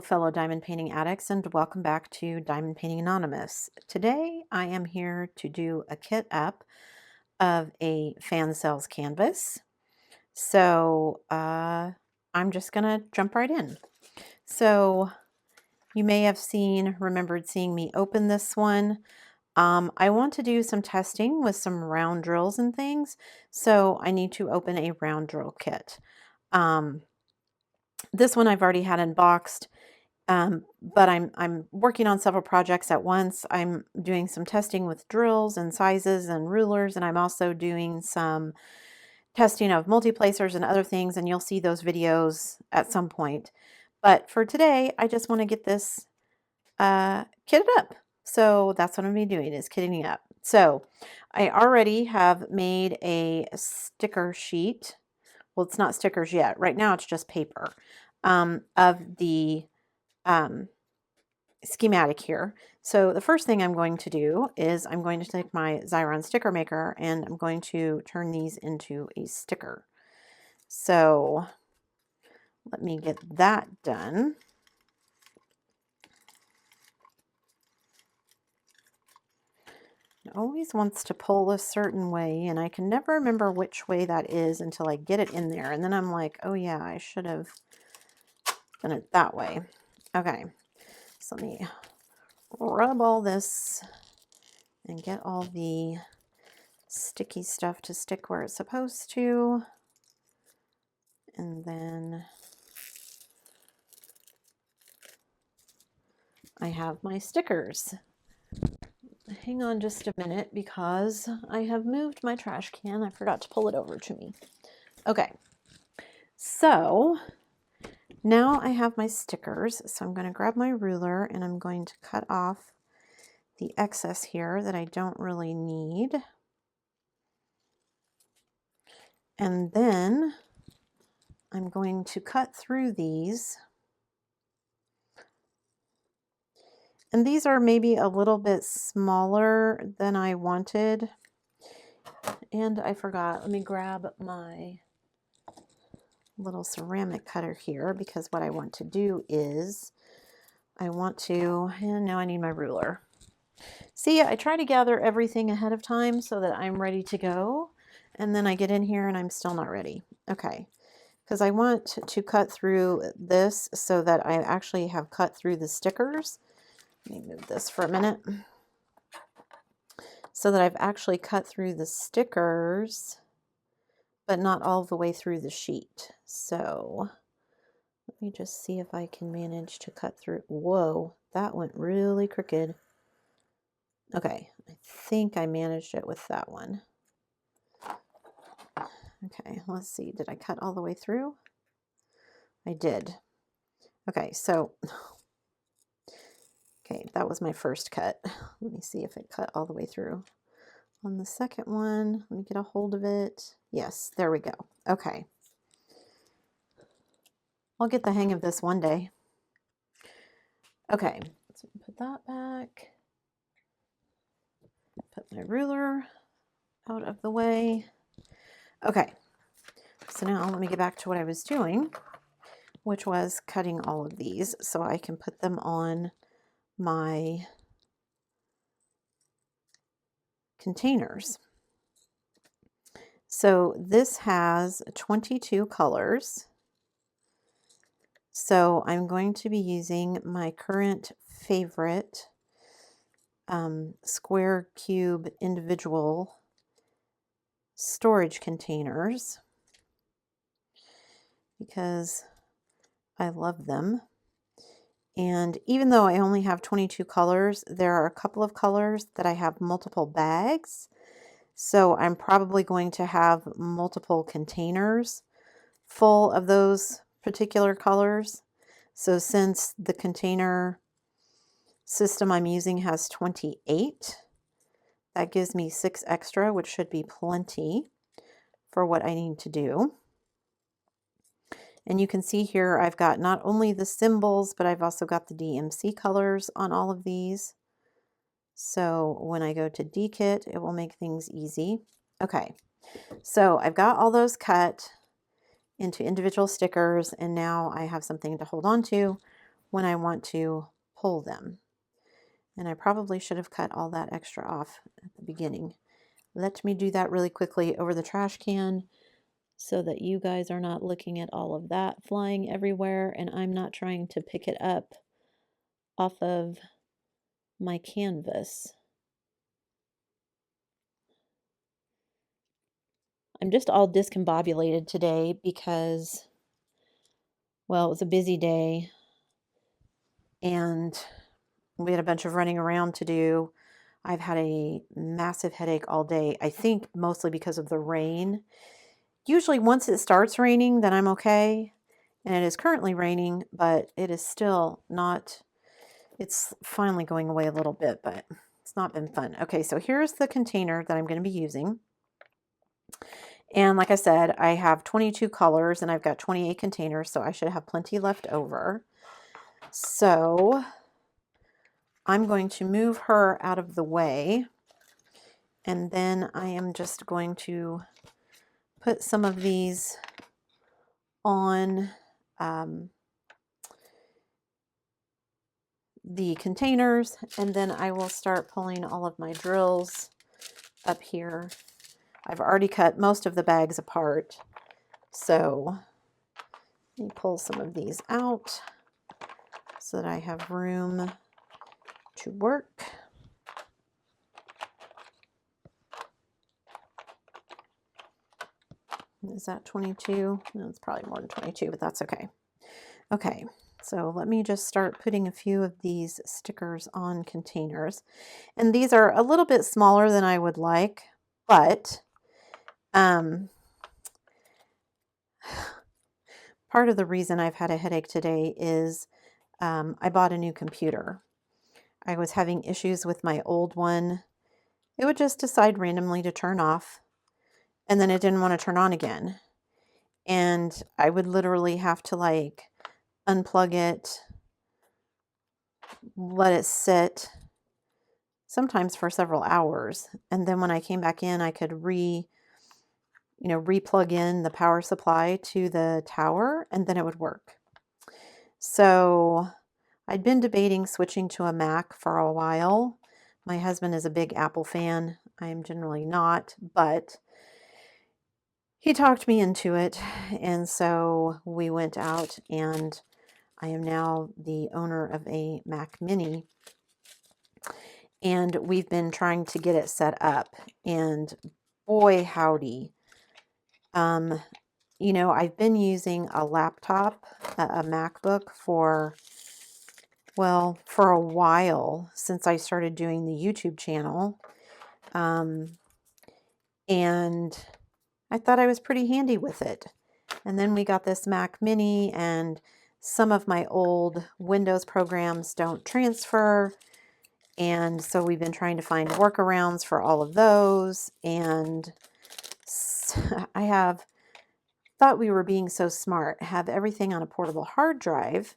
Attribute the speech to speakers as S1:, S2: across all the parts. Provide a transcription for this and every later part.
S1: fellow diamond painting addicts, and welcome back to Diamond Painting Anonymous. Today I am here to do a kit up of a Fansells canvas. So I'm just gonna jump right in. So you may have remembered seeing me open this one. I want to do some testing with some round drills and things, so I need to open a round drill kit. This one I've already had unboxed. But I'm working on several projects at once. I'm doing some testing with drills and sizes and rulers, and I'm also doing some testing of multi-placers and other things, and you'll see those videos at some point. But for today, I just want to get this kitted up. So that's what I'm going to be doing, is kitting up. So I already have made a sticker sheet. Well, it's not stickers yet. Right now it's just paper of the schematic here. So the first thing I'm going to do is I'm going to take my Xyron sticker maker and I'm going to turn these into a sticker. So let me get that done. It always wants to pull a certain way, and I can never remember which way that is until I get it in there. And then I'm like, oh yeah, I should have done it that way. Okay, so let me rub all this and get all the sticky stuff to stick where it's supposed to. And then I have my stickers. Hang on just a minute because I have moved my trash can. I forgot to pull it over to me. Okay, so now I have my stickers. So I'm going to grab my ruler and I'm going to cut off the excess here that I don't really need. And then I'm going to cut through these. And these are maybe a little bit smaller than I wanted. And I forgot, let me grab my little ceramic cutter here, because what I want to do is and now I need my ruler. See, I try to gather everything ahead of time so that I'm ready to go. And then I get in here and I'm still not ready. Okay, because I want to cut through this so that I actually have cut through the stickers. Let me move this for a minute. So that I've actually cut through the stickers, but not all the way through the sheet. So let me just see if I can manage to cut through. Whoa, that went really crooked. Okay, I think I managed it with that one. Okay, let's see. Did I cut all the way through? I did. Okay, so okay, that was my first cut. Let me see if it cut all the way through. On the second one, let me get a hold of it. Yes, there we go. Okay. I'll get the hang of this one day. Okay, so put that back. Put my ruler out of the way. Okay, so now let me get back to what I was doing, which was cutting all of these so I can put them on my containers. So this has 22 colors. So I'm going to be using my current favorite square cube individual storage containers because I love them. And even though I only have 22 colors, there are a couple of colors that I have multiple bags. So I'm probably going to have multiple containers full of those particular colors. So since the container system I'm using has 28, that gives me 6 extra, which should be plenty for what I need to do. And you can see here I've got not only the symbols, but I've also got the DMC colors on all of these. So when I go to dekit, it will make things easy. Okay, so I've got all those cut into individual stickers, and now I have something to hold on to when I want to pull them. And I probably should have cut all that extra off at the beginning. Let me do that really quickly over the trash can so that you guys are not looking at all of that flying everywhere and I'm not trying to pick it up off of my canvas. I'm just all discombobulated today because, well, it was a busy day and we had a bunch of running around to do. I've had a massive headache all day, I think mostly because of the rain. Usually once it starts raining, then I'm okay. And it is currently raining, but it is still not, it's finally going away a little bit, but it's not been fun. Okay, so here's the container that I'm going to be using. And like I said, I have 22 colors and I've got 28 containers, so I should have plenty left over. So I'm going to move her out of the way. And then I am just going to put some of these on the containers, and then I will start pulling all of my drills up here. I've already cut most of the bags apart, so let me pull some of these out so that I have room to work. Is that 22? No, it's probably more than 22, but that's okay. Okay, so let me just start putting a few of these stickers on containers. And these are a little bit smaller than I would like, but part of the reason I've had a headache today is I bought a new computer. I was having issues with my old one. It would just decide randomly to turn off, and then it didn't want to turn on again. And I would literally have to like unplug it, let it sit, sometimes for several hours. And then when I came back in, I could re-plug in the power supply to the tower, and then it would work. So I'd been debating switching to a Mac for a while. My husband is a big Apple fan. I am generally not, but he talked me into it. And so we went out, and I am now the owner of a Mac Mini. And we've been trying to get it set up. And boy, howdy. I've been using a laptop, a MacBook for a while, since I started doing the YouTube channel. And I thought I was pretty handy with it. And then we got this Mac Mini, and some of my old Windows programs don't transfer. And so we've been trying to find workarounds for all of those. And I thought we were being so smart, have everything on a portable hard drive,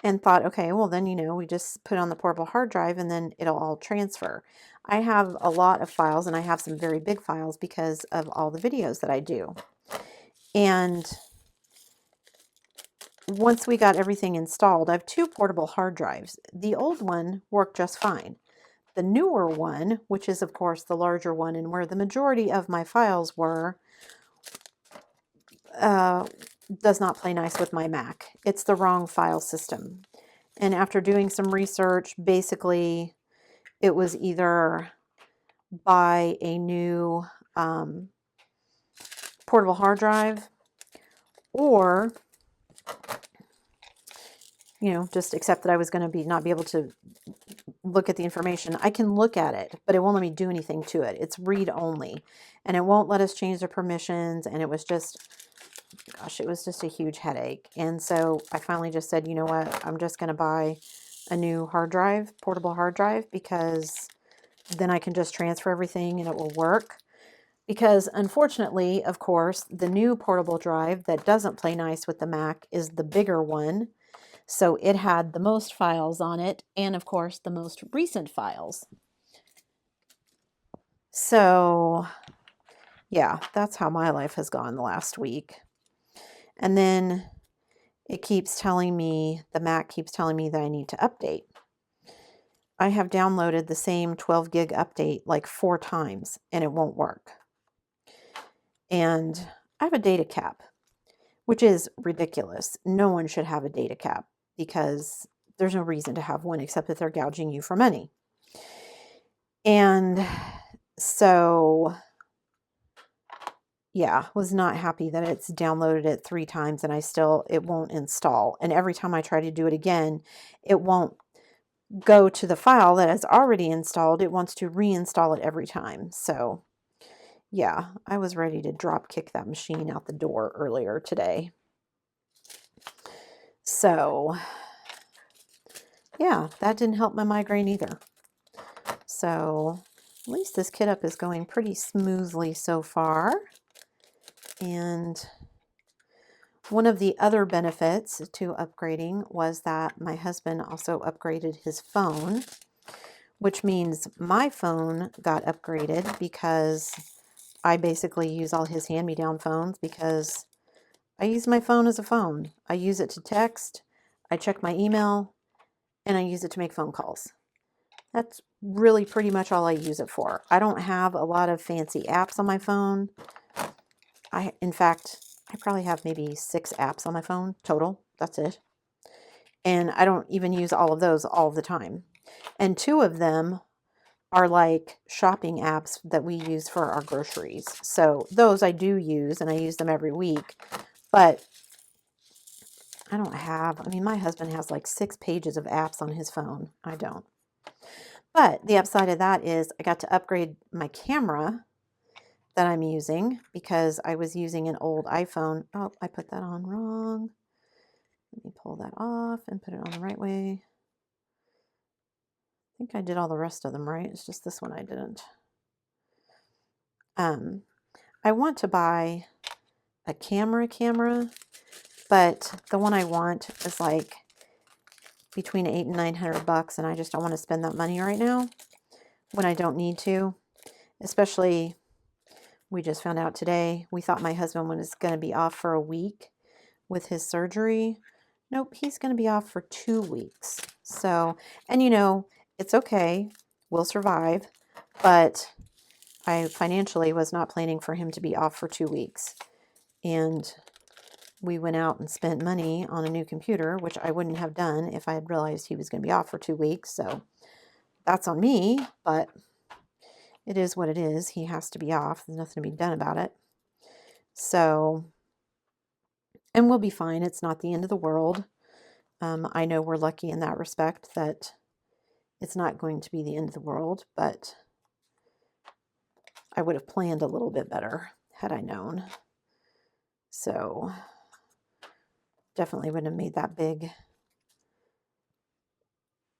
S1: and thought, okay, well then, we just put on the portable hard drive and then it'll all transfer. I have a lot of files, and I have some very big files because of all the videos that I do. And once we got everything installed, I have 2 portable hard drives. The old one worked just fine. The newer one, which is of course the larger one and where the majority of my files were, does not play nice with my Mac. It's the wrong file system. And after doing some research, basically it was either buy a new portable hard drive, or just accept that I was going to not be able to look at the information. I can look at it, but it won't let me do anything to it. It's read only, and it won't let us change the permissions. And it was just a huge headache. And so I finally just said, you know what, I'm just going to buy a new hard drive, portable hard drive, because then I can just transfer everything and it will work. Because unfortunately, of course, the new portable drive that doesn't play nice with the Mac is the bigger one. So it had the most files on it, and of course the most recent files. So yeah, that's how my life has gone the last week. And then it keeps telling me, the Mac keeps telling me that I need to update. I have downloaded the same 12 gig update like 4 times and it won't work. And I have a data cap, which is ridiculous. No one should have a data cap because there's no reason to have one except that they're gouging you for money. And so, yeah, was not happy that it's downloaded it 3 times and it won't install. And every time I try to do it again, it won't go to the file that is already installed. It wants to reinstall it every time. So yeah, I was ready to drop kick that machine out the door earlier today. So yeah, that didn't help my migraine either. So at least this kit up is going pretty smoothly so far. And one of the other benefits to upgrading was that my husband also upgraded his phone, which means my phone got upgraded because I basically use all his hand-me-down phones because I use my phone as a phone. I use it to text, I check my email, and I use it to make phone calls. That's really pretty much all I use it for. I don't have a lot of fancy apps on my phone. In fact, I probably have maybe 6 apps on my phone total. That's it. And I don't even use all of those all the time. And 2 of them are like shopping apps that we use for our groceries. So those I do use, and I use them every week. But I don't have, I mean, my husband has like 6 pages of apps on his phone. I don't. But the upside of that is I got to upgrade my camera that I'm using because I was using an old iPhone. Oh, I put that on wrong. Let me pull that off and put it on the right way. I think I did all the rest of them right. It's just this one I didn't. I want to buy a camera, but the one I want is like between $800 and $900, and I just don't want to spend that money right now when I don't need to. Especially, we just found out today, we thought my husband was going to be off for a week with his surgery. Nope, he's going to be off for 2 weeks. So, and you know, it's okay. We'll survive. But I financially was not planning for him to be off for 2 weeks. And we went out and spent money on a new computer, which I wouldn't have done if I had realized he was going to be off for 2 weeks. So that's on me, but it is what it is. He has to be off. There's nothing to be done about it. So, and we'll be fine. It's not the end of the world. I know we're lucky in that respect that it's not going to be the end of the world, but I would have planned a little bit better had I known. So definitely wouldn't have made that big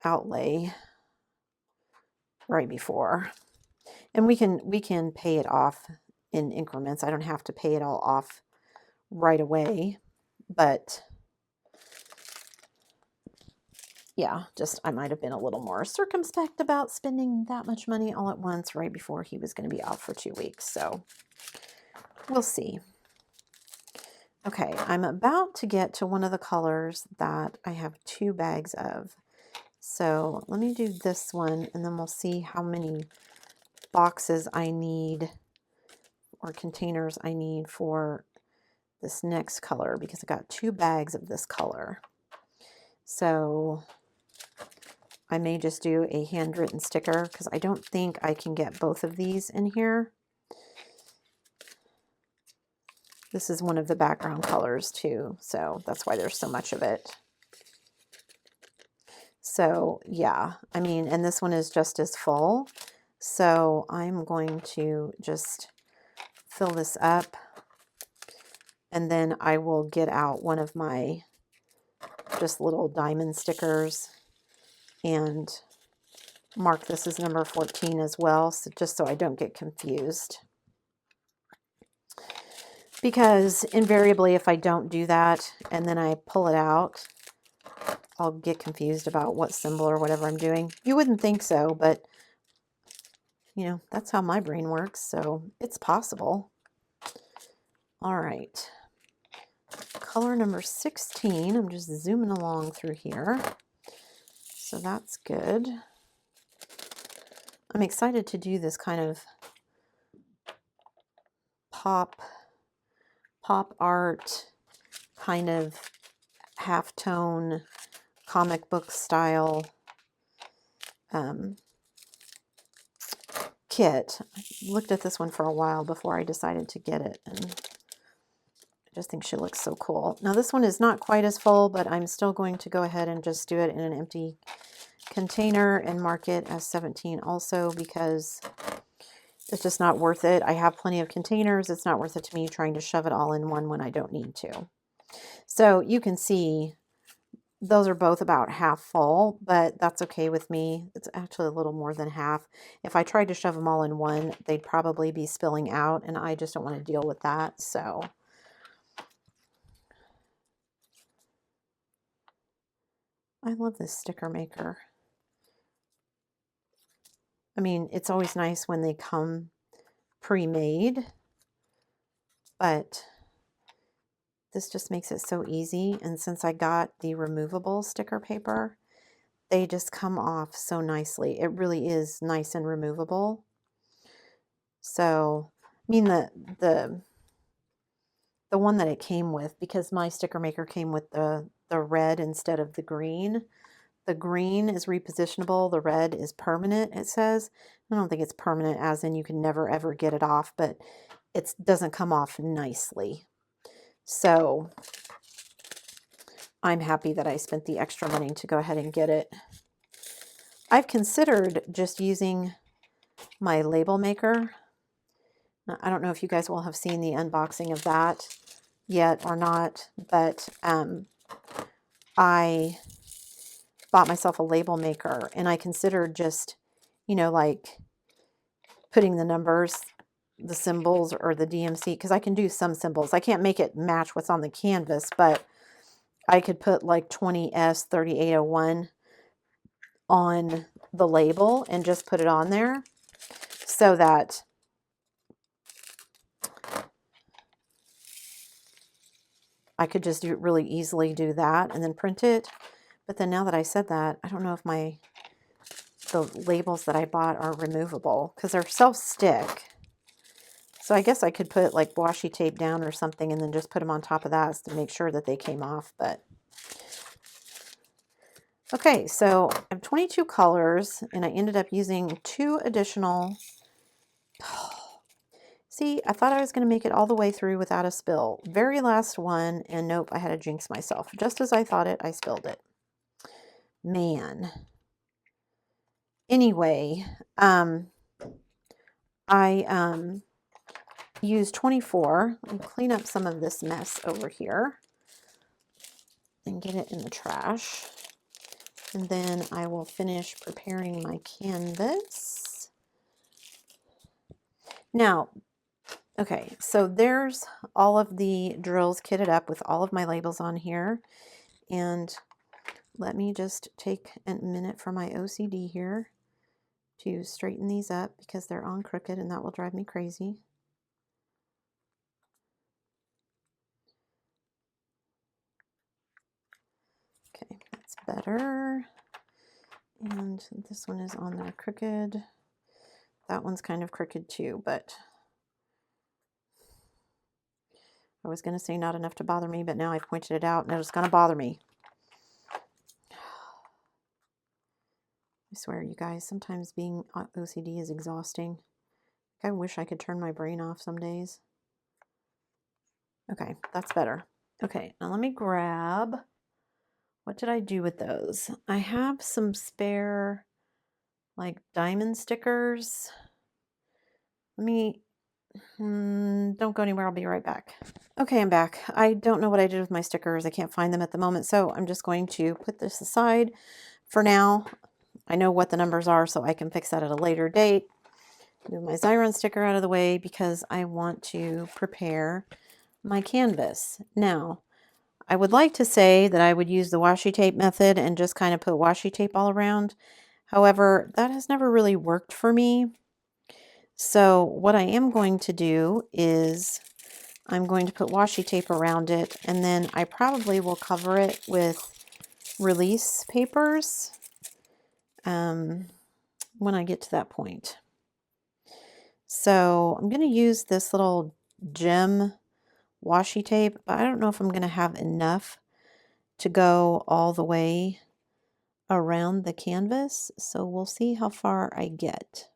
S1: outlay right before. And we can pay it off in increments. I don't have to pay it all off right away, but yeah, just I might have been a little more circumspect about spending that much money all at once right before he was going to be off for 2 weeks. So we'll see. Okay, I'm about to get to one of the colors that I have 2 bags of. So let me do this one, and then we'll see how many boxes I need or containers I need for this next color, because I got 2 bags of this color. So I may just do a handwritten sticker because I don't think I can get both of these in here. This is one of the background colors too, so that's why there's so much of it. So yeah, I mean, and this one is just as full. So I'm going to just fill this up, and then I will get out one of my just little diamond stickers and mark this as number 14 as well, so just so I don't get confused. Because invariably, if I don't do that and then I pull it out, I'll get confused about what symbol or whatever I'm doing. You wouldn't think so, but you know, that's how my brain works, so it's possible. All right, color number 16. I'm just zooming along through here. So that's good. I'm excited to do this kind of pop art, kind of halftone comic book style kit. I looked at this one for a while before I decided to get it, and I just think she looks so cool. Now this one is not quite as full, but I'm still going to go ahead and just do it in an empty container and mark it as 17 also, because it's just not worth it. I have plenty of containers. It's not worth it to me trying to shove it all in one when I don't need to. So you can see those are both about half full, but that's okay with me. It's actually a little more than half. If I tried to shove them all in one, they'd probably be spilling out, and I just don't want to deal with that. So I love this sticker maker. I mean, it's always nice when they come pre-made, but this just makes it so easy. And since I got the removable sticker paper, they just come off so nicely. It really is nice and removable. So, I mean, the one that it came with, because my sticker maker came with the red instead of the green. The green is repositionable. The red is permanent, it says. I don't think it's permanent as in you can never ever get it off, but it doesn't come off nicely. So I'm happy that I spent the extra money to go ahead and get it. I've considered just using my label maker. Now, I don't know if you guys will have seen the unboxing of that yet or not, but I bought myself a label maker, and I considered just, you know, like putting the numbers, the symbols, or the DMC, because I can do some symbols. I can't make it match what's on the canvas, but I could put like 20S3801 on the label and just put it on there so that I could just really easily do that and then print it. But then now that I said that, I don't know if the labels that I bought are removable, because they're self-stick. So I guess I could put like washi tape down or something and then just put them on top of that to make sure that they came off. But okay, so I have 22 colors, and I ended up using 2 additional. See, I thought I was going to make it all the way through without a spill. Very last one, and nope, I had to jinx myself. Just as I thought it, I spilled it. Man. Anyway, I used 24 and clean up some of this mess over here and get it in the trash. And then I will finish preparing my canvas. Now, okay, so there's all of the drills kitted up with all of my labels on here. And let me just take a minute for my OCD here to straighten these up, because they're on crooked and that will drive me crazy. Okay, that's better. And this one is on there crooked. That one's kind of crooked too, but I was going to say not enough to bother me, but now I've pointed it out and it's going to bother me. I swear, you guys, sometimes being OCD is exhausting. I wish I could turn my brain off some days. Okay, that's better. Okay, now let me grab, what did I do with those? I have some spare, like, diamond stickers. Let me, don't go anywhere, I'll be right back. Okay, I'm back. I don't know what I did with my stickers. I can't find them at the moment, so I'm just going to put this aside for now. I know what the numbers are, so I can fix that at a later date. Move my Xyron sticker out of the way because I want to prepare my canvas. Now, I would like to say that I would use the washi tape method and just kind of put washi tape all around. However, that has never really worked for me. So what I am going to do is I'm going to put washi tape around it, and then I probably will cover it with release papers when I get to that point. So I'm going to use this little gem washi tape, but I don't know if I'm going to have enough to go all the way around the canvas, so we'll see how far I get.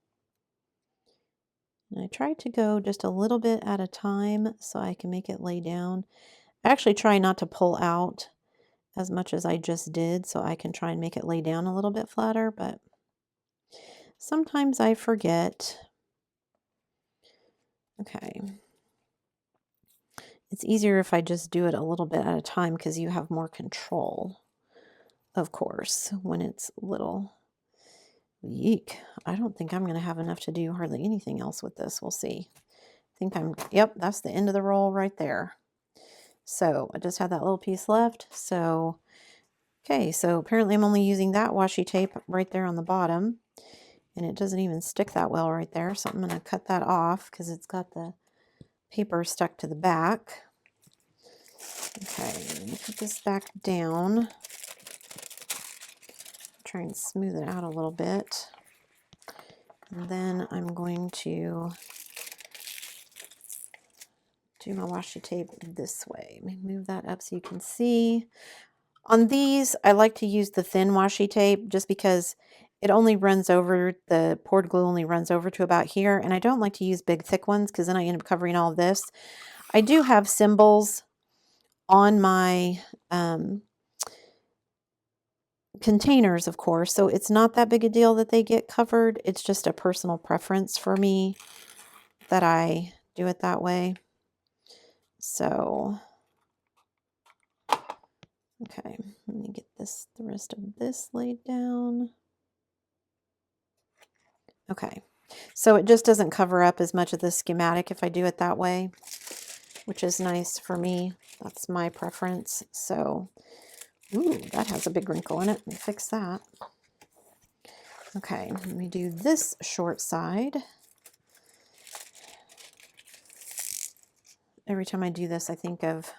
S1: And I try to go just a little bit at a time so I can make it lay down. I actually try not to pull out as much as I just did, so I can try and make it lay down a little bit flatter, but sometimes I forget. Okay. It's easier if I just do it a little bit at a time because you have more control, of course, when it's little. Yeek. I don't think I'm going to have enough to do hardly anything else with this. We'll see. Yep, that's the end of the roll right there. So I just have that little piece left. So, okay, so apparently I'm only using that washi tape right there on the bottom. And it doesn't even stick that well right there. So I'm going to cut that off because it's got the paper stuck to the back. Okay, let me put this back down. Try and smooth it out a little bit. And then I'm going to do my washi tape this way. Let me move that up so you can see. On these, I like to use the thin washi tape just because it only runs over, the poured glue only runs over to about here. And I don't like to use big thick ones because then I end up covering all of this. I do have symbols on my containers, of course, so it's not that big a deal that they get covered. It's just a personal preference for me that I do it that way. So, okay, let me get the rest of this laid down. Okay, so it just doesn't cover up as much of the schematic if I do it that way, which is nice for me. That's my preference. So, ooh, that has a big wrinkle in it. Let me fix that. Okay, let me do this short side. Every time I do this, I think of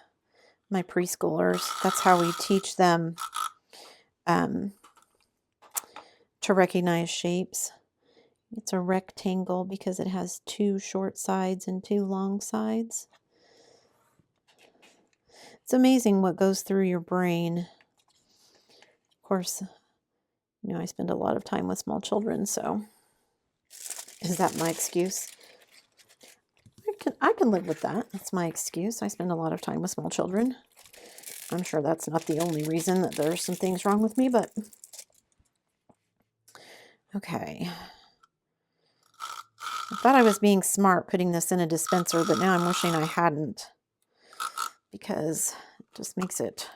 S1: my preschoolers. That's how we teach them to recognize shapes. It's a rectangle because it has 2 short sides and 2 long sides. It's amazing what goes through your brain. Of course, you know, I spend a lot of time with small children, so is that my excuse? I can live with that. That's my excuse. I spend a lot of time with small children. I'm sure that's not the only reason that there's some things wrong with me, but okay. I thought I was being smart putting this in a dispenser, but now I'm wishing I hadn't because it just makes it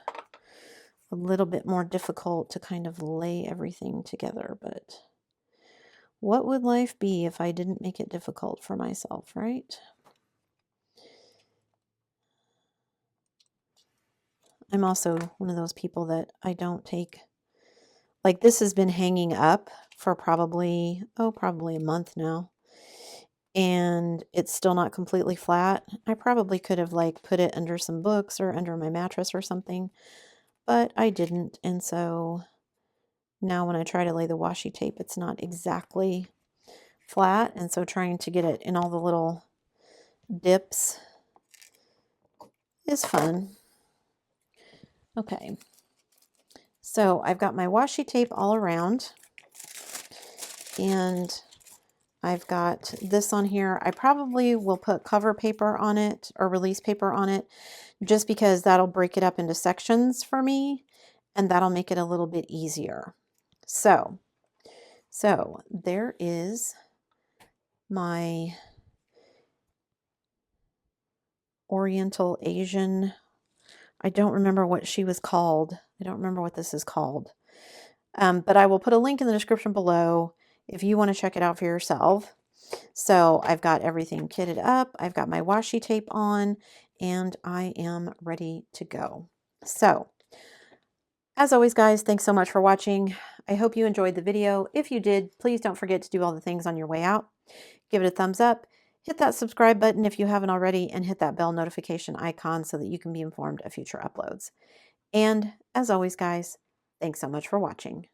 S1: a little bit more difficult to kind of lay everything together. But what would life be if I didn't make it difficult for myself, right? I'm also one of those people that I don't take, like this has been hanging up for probably a month now. And it's still not completely flat. I probably could have like put it under some books or under my mattress or something, but I didn't. And so now when I try to lay the washi tape, it's not exactly flat. And so trying to get it in all the little dips is fun. Okay. So I've got my washi tape all around and I've got this on here. I probably will put cover paper on it or release paper on it just because that'll break it up into sections for me and that'll make it a little bit easier. So there is my Oriental Asian. I don't remember what she was called. I don't remember what this is called. But I will put a link in the description below if you want to check it out for yourself. So I've got everything kitted up. I've got my washi tape on and I am ready to go. So as always, guys, thanks so much for watching. I hope you enjoyed the video. If you did, please don't forget to do all the things on your way out. Give it a thumbs up, Hit that subscribe button if you haven't already, and hit that bell notification icon so that you can be informed of future uploads. And as always, guys, thanks so much for watching.